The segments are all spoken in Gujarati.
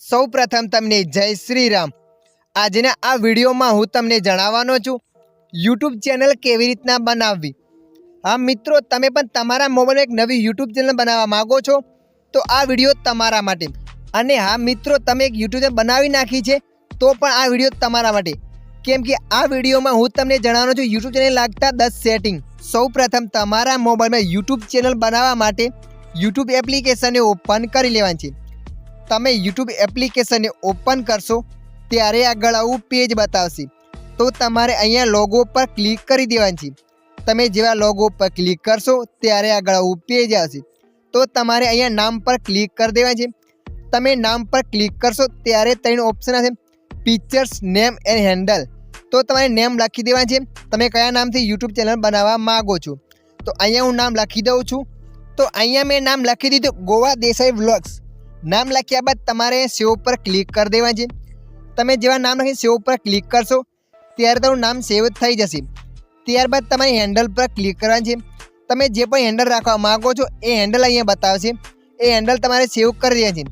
સૌપ્રથમ તમને જય શ્રી રામ। આજના આ વિડીયોમાં હું તમને જણાવવાનો છું યુટ્યુબ ચેનલ કેવી રીતના બનાવવી। હા મિત્રો, તમે પણ તમારા મોબાઈલમાં એક નવી યુટ્યુબ ચેનલ બનાવવા માંગો છો તો આ વિડીયો તમારા માટે। અને હા મિત્રો, તમે એક યુટ્યુબ ચેનલ બનાવી નાખી છે તો પણ આ વિડીયો તમારા માટે, કેમ કે આ વિડીયોમાં હું તમને જણાવવાનો છું યુટ્યુબ ચેનલ લાગતા 10 સેટિંગ। સૌપ્રથમ તમારા મોબાઈલમાં યુટ્યુબ ચેનલ બનાવવા માટે યુટ્યુબ એપ્લિકેશનને ઓપન કરી લેવાની છે। તમે યુટ્યુબ એપ્લિકેશનને ઓપન કરશો ત્યારે આગળ આવું પેજ બતાવશે, તો તમારે અહીંયા લોગો પર ક્લિક કરી દેવાની છે। તમે જેવા લોગો પર ક્લિક કરશો ત્યારે આગળ આવું પેજ આવશે, તો તમારે અહીંયા નામ પર ક્લિક કરી દેવાની છે। તમે નામ પર ક્લિક કરશો ત્યારે 3 ઓપ્શન હશે, પિક્ચર્સ, નેમ એન્ડ હેન્ડલ। તો તમારે નેમ લખી દેવાનું છે, તમે કયા નામથી યુટ્યુબ ચેનલ બનાવવા માગો છો। તો અહીંયા હું નામ લખી દઉં છું। તો અહીંયા મેં નામ લખી દીધું ગોવા દેસાઈ વ્લોગ્સ। નામ લખ્યા બાદ તમારે સેવ પર ક્લિક કરી દેવાનું છે। તમે જેવા નામ લખી સેવ પર ક્લિક કરશો ત્યારે તમારું નામ સેવ થઈ જશે। ત્યારબાદ તમારે હેન્ડલ પર ક્લિક કરવાનું છે। તમે જે પણ હેન્ડલ રાખવા માગો છો એ હેન્ડલ અહીંયા બતાવશે, એ હેન્ડલ તમારે સેવ કરી દેવાનું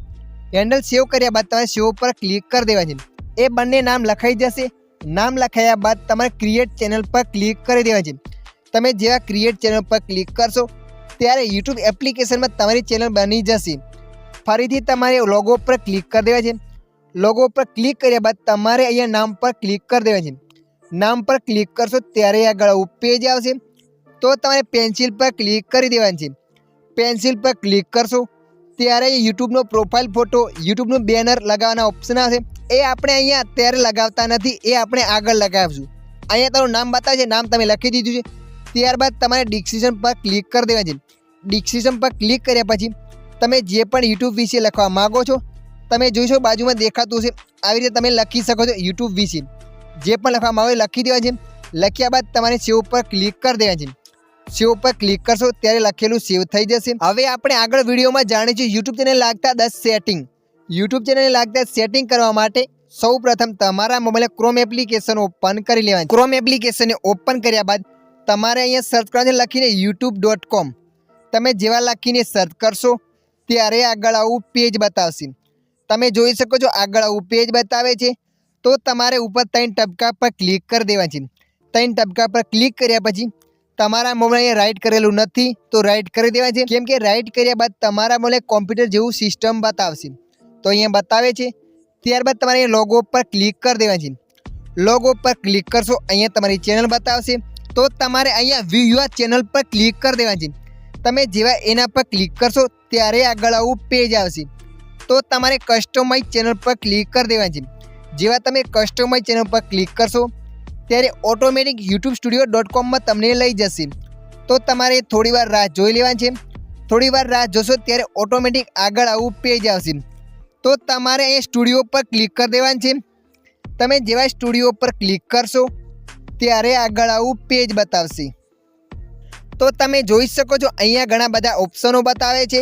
છે। હેન્ડલ સેવ કર્યા બાદ તમારે સેવ પર ક્લિક કરી દેવાનું છે। એ બંને નામ લખાઈ જશે। નામ લખાયા બાદ તમારે ક્રિએટ ચેનલ પર ક્લિક કરી દેવાનું છે। તમે જેવા ક્રિએટ ચેનલ પર ક્લિક કરશો ત્યારે યુટ્યુબ એપ્લિકેશનમાં તમારી ચેનલ બની જશે। ફરીથી તમારે લોગો પર ક્લિક કરી દેવા છે। લોગો પર ક્લિક કર્યા બાદ તમારે અહીંયા નામ પર ક્લિક કરી દેવા છે। નામ પર ક્લિક કરશો ત્યારે આગળ પેજ આવશે, તો તમારે પેન્સિલ પર ક્લિક કરી દેવાનું છે। પેન્સિલ પર ક્લિક કરશો ત્યારે યુટ્યુબનો પ્રોફાઇલ ફોટો, યુટ્યુબનું બેનર લગાવવાના ઓપ્શન આવશે। એ આપણે અહીંયા અત્યારે લગાવતા નથી, એ આપણે આગળ લગાવીશું। અહીંયા તમારું નામ બતાવે છે, નામ તમે લખી દીધું છે। ત્યારબાદ તમારે ડિસ્ક્રિપ્શન પર ક્લિક કરી દેવા છે। ડિસ્ક્રિપ્શન પર ક્લિક કર્યા પછી તમે જે પણ યુટ્યુબ વિશે લખવા માગો છો, તમે જોઈશો બાજુમાં દેખાતું હશે, આવી રીતે તમે લખી શકો છો। યુટ્યુબ વિશે જે પણ લખવા માગો એ લખી દેવા છે। લખ્યા બાદ તમારે સેવ પર ક્લિક કરી દેવા છે। સેવ પર ક્લિક કરશો ત્યારે લખેલું સેવ થઈ જશે। હવે આપણે આગળ વિડીયોમાં જાણીશું યુટ્યુબ ચેનલ લાગતા 10 સેટિંગ। યુટ્યુબ ચેનલ લાગતા સેટિંગ કરવા માટે સૌપ્રથમ તમારા મોબાઈલે ક્રોમ એપ્લિકેશન ઓપન કરી લેવાની। ક્રોમ એપ્લિકેશનને ઓપન કર્યા બાદ તમારે અહીંયા સર્ચ કરવાનું લખીને youtube.com। તમે જેવા લખીને સર્ચ કરશો ત્યારે આગળ આવું પેજ બતાવશે। તમે જોઈ શકો છો આગળ આવું પેજ બતાવે છે, તો તમારે ઉપર 3 ટપકા પર ક્લિક કરી દેવા છે। 3 ટપકા પર ક્લિક કર્યા પછી તમારા મોબાઈલ અહીંયા રાઈટ કરેલું નથી તો રાઈટ કરી દેવા છે, કેમ કે રાઈટ કર્યા બાદ તમારા મોબાઈલ કોમ્પ્યુટર જેવું સિસ્ટમ બતાવશે, તો અહીંયા બતાવે છે। ત્યારબાદ તમારે લોગો પર ક્લિક કરી દેવા છે। લોગો પર ક્લિક કરશો અહીંયા તમારી ચેનલ બતાવશે, તો તમારે અહીંયા વ્યૂ યોર ચેનલ પર ક્લિક કરી દેવા છે। તમે જેવા એના પર ક્લિક કરશો ત્યારે આગળ આવું પેજ આવશે, તો તમારે કસ્ટમાઇઝ ચેનલ પર ક્લિક કરી દેવાની છે। જેવા તમે કસ્ટમાઇઝ ચેનલ પર ક્લિક કરશો ત્યારે ઓટોમેટિક youtube-studio.com માં તમને લઈ જશે, તો તમારે થોડીવાર રાહ જોઈ લેવાની છે। થોડીવાર રાહ જોશો ત્યારે ઓટોમેટિક આગળ આવું પેજ આવશે, તો તમારે અહીંયા સ્ટુડિયો પર ક્લિક કરી દેવાનું છે। તમે જેવા સ્ટુડિયો પર ક્લિક કરશો ત્યારે આગળ આવું પેજ બતાવશે, તો તમે જોઈ શકો છો અહીંયા ઘણા બધા ઓપ્શનો બતાવે છે,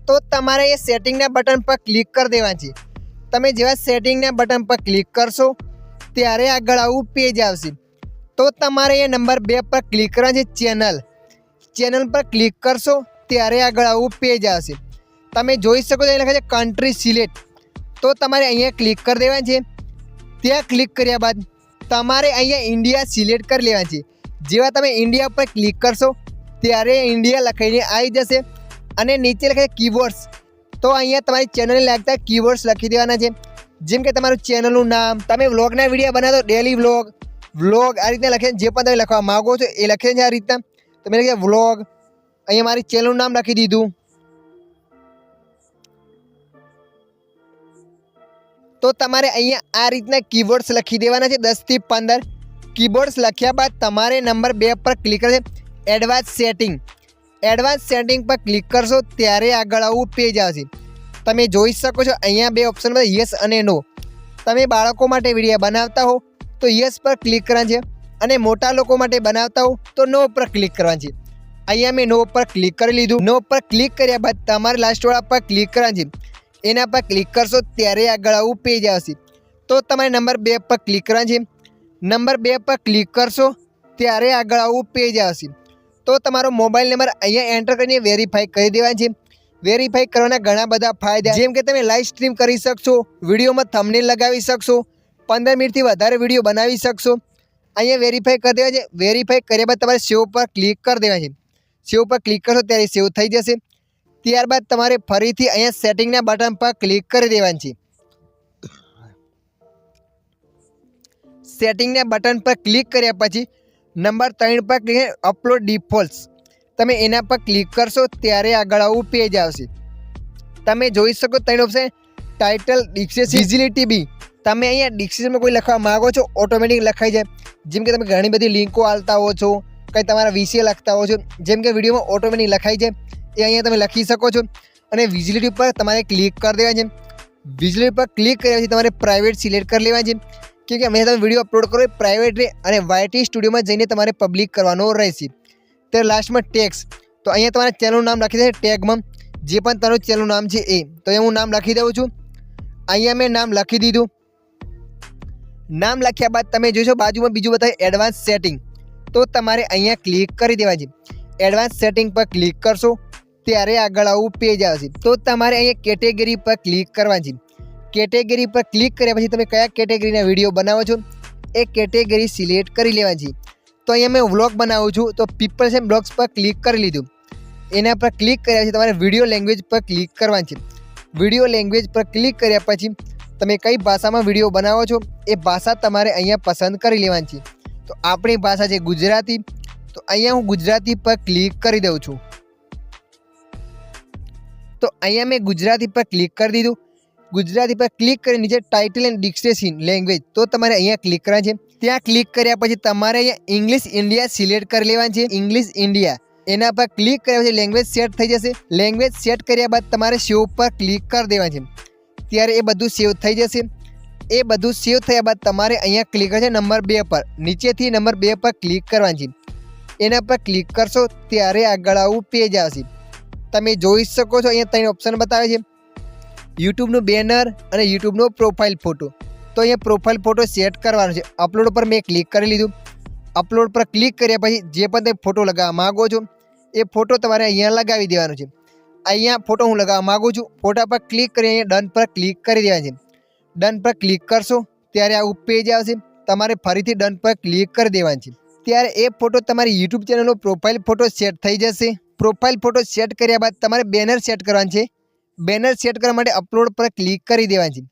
તો તમારે એ સેટિંગના બટન પર ક્લિક કરી દેવાનું છે। તમે જેવા સેટિંગના બટન પર ક્લિક કરશો ત્યારે આગળ આવું પેજ આવશે, તો તમારે એ નંબર 2 પર ક્લિક કરવાનું છે, ચેનલ। ચેનલ પર ક્લિક કરશો ત્યારે આગળ આવું પેજ આવશે। તમે જોઈ શકો છો અહીં લખે છે કન્ટ્રી સિલેક્ટ, તો તમારે અહીંયા ક્લિક કરી દેવાનું છે। ત્યાં ક્લિક કર્યા બાદ તમારે અહીંયા ઇન્ડિયા સિલેક્ટ કરી લેવાનું છે। જેવા તમે ઇન્ડિયા પર ક્લિક કરશો ત્યારે ઇન્ડિયા લખાઈને આવી જશે, અને નીચે લખે કીબોર્ડ્સ, તો અહીંયા તમારી ચેનલને લાગતા કીબોર્ડ્સ લખી દેવાના છે, જેમ કે તમારું ચેનલનું નામ, તમે વ્લોગના વિડીયો બનાવો તો ડેલી વ્લોગ, વ્લોગ આ રીતના લખે, જે પણ તમે લખવા માગો છો એ લખે છે આ રીતના। તમે લખે વ્લોગ, અહીંયા મારી ચેનલનું નામ લખી દીધું, તો તમારે અહીંયા આ રીતના કીબોર્ડ્સ લખી દેવાના છે, 10 થી 15 કીબોર્ડ્સ લખ્યા બાદ તમારે નંબર 2 પર ક્લિક કરશે, એડવાન્સ સેટિંગ। એડવાન્સ સેટિંગ પર ક્લિક કરશો ત્યારે આગળ આવું પેજ આવશે। તમે જોઈ શકો છો અહીંયા 2 ઓપ્શન છે, યસ અને નો। તમે બાળકો માટે વિડીયો બનાવતા હો તો યસ પર ક્લિક કરવાનું છે, અને મોટા લોકો માટે બનાવતા હો તો નો પર ક્લિક કરવાનું છે। અહીંયા મેં નો પર ક્લિક કરી લીધું। નો પર ક્લિક કર્યા બાદ તમારે લાસ્ટવાળા પર ક્લિક કરવાનું છે, એના પર ક્લિક કરશો ત્યારે આગળ આવું પેજ આવશે, તો તમારે નંબર 2 પર ક્લિક કરવાનું છે। નંબર 2 પર ક્લિક કરશો ત્યારે આગળ આવું પેજ આવશે, તો તમારો મોબાઈલ નંબર અહીંયા એન્ટર કરીને વેરીફાઈ કરી દેવાનો છે। વેરીફાઈ કરવાના ઘણા બધા ફાયદા, જેમ કે તમે લાઈવ સ્ટ્રીમ કરી શકશો, વિડીયોમાં થંબનેલ લગાવી શકશો, 15 મિનિટથી વધારે વિડીયો બનાવી શકશો. અહીંયા વેરીફાઈ કરી દેવા છે. વેરીફાઈ કર્યા બાદ તમારે સેવ પર ક્લિક કરી દેવા છે. સેવ પર ક્લિક કરશો ત્યારે સેવ થઈ જશે. ત્યારબાદ તમારે ફરીથી અહીંયા સેટિંગના બટન પર ક્લિક કરી દેવાનું છે. સેટિંગના બટન પર ક્લિક કર્યા પછી નંબર 3 પર ક્લિક અપલોડ ડિફોલ્ટ્સ, તમે એના પર ક્લિક કરશો ત્યારે આગળ આવું પેજ આવશે. તમે જોઈ શકો 3 ઓપ્શન, ટાઇટલ, ડિસ્ક્રિપ્શન, વિઝિબિલિટી બી. તમે અહીંયા ડિસ્ક્રિપ્શનમાં કોઈ લખવા માગો છો ઓટોમેટિક લખાઈ જાય. જેમ કે તમે ઘણી બધી લિંકો આલતા હો છો, કંઈ તમારા વિશે લખતા હો છો, જેમ કે વિડીયોમાં ઓટોમેટિક લખાઈ જાય એ અહીંયા તમે લખી શકો છો. અને વિઝિબિલિટી પર તમારે ક્લિક કરી દેવા છે. વિઝિબિલિટી પર ક્લિક કર્યા પછી તમારે પ્રાઇવેટ સિલેક્ટ કરી લેવા છે, કેમ કે અમે તમે વિડીયો અપલોડ કરો એ પ્રાઇવેટ રહે અને YT સ્ટુડિયોમાં જઈને તમારે પબ્લિક કરવાનો રહેશે. તો લાસ્ટમાં ટેક્સ, તો અહીંયા તમારા ચેનલનું નામ લખી દે ટેગમાં, જે પણ તમારું ચેનલનું નામ છે એ. તો અહીંયા હું નામ લખી દઉં છું. અહીંયા મેં નામ લખી દીધું. નામ લખ્યા બાદ તમે જોશો બાજુમાં બીજું બતાવે એડવાન્સ સેટિંગ, તો તમારે અહીંયા ક્લિક કરી દેવા છે. એડવાન્સ સેટિંગ પર ક્લિક કરશો ત્યારે આગળ આવું પેજ આવશે. તો તમારે અહીંયા કેટેગરી પર ક્લિક કરવાની છે. કેટેગરી પર ક્લિક કર્યા પછી તમે કયા કેટેગરીના વિડીયો બનાવો છો એ કેટેગરી સિલેક્ટ કરી લેવાની છે. તો અહીંયા મેં વ્લોગ બનાવું છું, તો પીપલ્સ એન્ડ બ્લોગ્સ પર ક્લિક કરી લીધું. એના પર ક્લિક કર્યા પછી તમારે વિડીયો લેંગ્વેજ પર ક્લિક કરવાની છે. વિડીયો લેંગ્વેજ પર ક્લિક કર્યા પછી તમે કઈ ભાષામાં વિડીયો બનાવો છો એ ભાષા તમારે અહીંયા પસંદ કરી લેવાની છે. તો આપણી ભાષા છે ગુજરાતી, તો અહીંયા હું ગુજરાતી પર ક્લિક કરી દઉં છું. તો અહીંયા મેં ગુજરાતી પર ક્લિક કરી દીધું. ગુજરાતી પર ક્લિક કરી નીચે ટાઇટલ એન્ડ ડિસ્ક્રિપ્શન લેંગ્વેજ, તો તમારે અહીંયા ક્લિક કરવાનું છે. ત્યાં ક્લિક કર્યા પછી તમારે અહીંયા ઇંગ્લિશ ઇન્ડિયા સિલેક્ટ કરી લેવાનું છે. ઇંગ્લિશ ઇન્ડિયા એના પર ક્લિક કર્યા પછી લેંગ્વેજ સેટ થઈ જશે. લેંગ્વેજ સેટ કર્યા બાદ તમારે સેવ પર ક્લિક કરી દેવાનું છે. ત્યારે એ બધું સેવ થઈ જશે. એ બધું સેવ થયા બાદ તમારે અહીંયા ક્લિક કરશે નંબર 2 પર, નીચેથી નંબર 2 પર ક્લિક કરવાનું છે. એના પર ક્લિક કરશો ત્યારે આગળ આવું પેજ આવશે. તમે જોઈ શકો છો અહીંયા 3 ઓપ્શન બતાવે છે, યુટ્યુબનું બેનર અને યુટ્યુબનો પ્રોફાઇલ ફોટો. તો અહીંયા પ્રોફાઇલ ફોટો સેટ કરવાનો છે. અપલોડ પર મેં ક્લિક કરી લીધું. અપલોડ પર ક્લિક કર્યા પછી જે પણ તમે ફોટો લગાવવા માગો છો એ ફોટો તમારે અહીંયા લગાવી દેવાનો છે. અહીંયા ફોટો હું લગાવવા માગું છું. ફોટા પર ક્લિક કરી અહીંયા ડન પર ક્લિક કરી દેવાનું છે. ડન પર ક્લિક કરશો ત્યારે આવું પેજ આવશે. તમારે ફરીથી ડન પર ક્લિક કરી દેવાનું છે. ત્યારે એ ફોટો તમારી યુટ્યુબ ચેનલનો પ્રોફાઇલ ફોટો સેટ થઈ જશે. પ્રોફાઇલ ફોટો સેટ કર્યા બાદ તમારે બેનર સેટ કરવાનું છે. બેનર સેટ કરવા માટે અપલોડ પર ક્લિક કરી દેવાનું છે.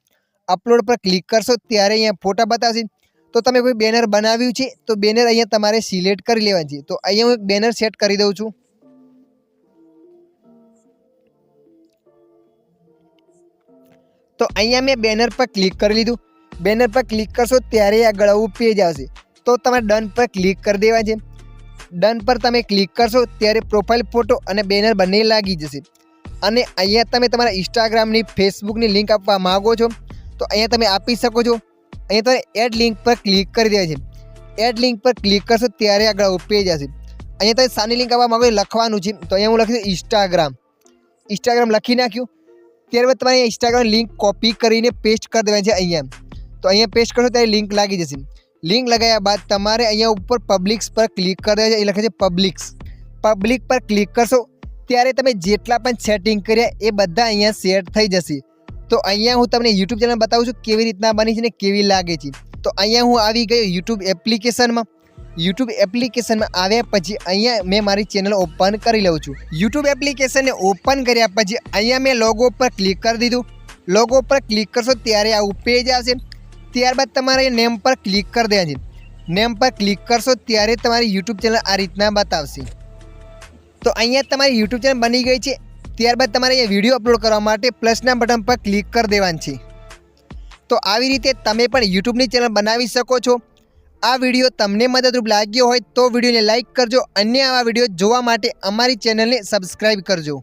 અપલોડ પર ક્લિક કરશો ત્યારે અહીંયા ફોટા બતાવશે. તો તમે કોઈ બેનર બનાવ્યું છે તો બેનર અહીંયા તમારે સિલેક્ટ કરી લેવાનું છે. તો અહીંયા હું એક બેનર સેટ કરી દઉં છું. તો અહીંયા મેં બેનર પર ક્લિક કરી લીધું. બેનર પર ક્લિક કરશો ત્યારે આગળ આવું પેજ આવશે. તો તમારે ડન પર ક્લિક કરી દેવા છે. ડન પર તમે ક્લિક કરશો ત્યારે પ્રોફાઇલ ફોટો અને બેનર બંને લાગી જશે. અને અહીંયા તમે તમારા ઇન્સ્ટાગ્રામની, ફેસબુકની લિંક આપવા માગો છો તો અહીંયા તમે આપી શકો છો. અહીંયા તમે એડ લિંક પર ક્લિક કરી દેવા છે. એડ લિંક પર ક્લિક કરશો ત્યારે આગળ આવું પેજ આવશે. અહીંયા તમે સાની લિંક આપવા માગો લખવાનું છે. તો અહીંયા હું લખી દઉં ઇન્સ્ટાગ્રામ. ઇન્સ્ટાગ્રામ લખી નાખ્યું. ત્યારબાદ તમારે ઇન્સ્ટાગ્રામ લિંક કોપી કરીને પેસ્ટ કરી દેવાની છે અહીંયા. તો અહીંયા પેસ્ટ કરશો ત્યારે લિંક લાગી જશે. લિંક લગાવ્યા બાદ તમારે અહીંયા ઉપર પબ્લિક્સ પર ક્લિક કરી દેવા છે. એ લખે છે પબ્લિક્સ. પબ્લિક પર ક્લિક કરશો ત્યારે તમે જેટલા પણ સેટિંગ કર્યા એ બધા અહીંયા સેટ થઈ જશે. તો અહીંયા હું તમને યુટ્યુબ ચેનલ બતાવું છું કેવી રીતના બની છે ને કેવી લાગે છે. તો અહીંયા હું આવી ગયો યુટ્યુબ એપ્લિકેશનમાં. યુટ્યુબ એપ્લિકેશનમાં આવ્યા પછી અહીંયા મેં મારી ચેનલ ઓપન કરી લઉં છું. યુટ્યુબ એપ્લિકેશનને ઓપન કર્યા પછી અહીંયા મેં લોગો પર ક્લિક કરી દીધું. લોગો પર ક્લિક કરશો ત્યારે આવું પેજ આવશે. ત્યારબાદ તમારે નેમ પર ક્લિક કરી દેવા છે. નેમ પર ક્લિક કરશો ત્યારે તમારી યુટ્યુબ ચેનલ આ રીતના બતાવશે. તો અહીંયા તમારી યુટ્યુબ ચેનલ બની ગઈ છે. ત્યારબાદ તમારે અહીંયા વિડીયો અપલોડ કરવા માટે પ્લસના બટન પર ક્લિક કરી દેવાનું છે. તો આવી રીતે તમે પણ યુટ્યુબની ચેનલ બનાવી શકો છો. આ વિડીયો તમને મદદરૂપ લાગ્યો હોય તો વિડીયોને લાઇક કરજો. અન્ય આવા વિડીયો જોવા માટે અમારી ચેનલને સબસ્ક્રાઈબ કરજો.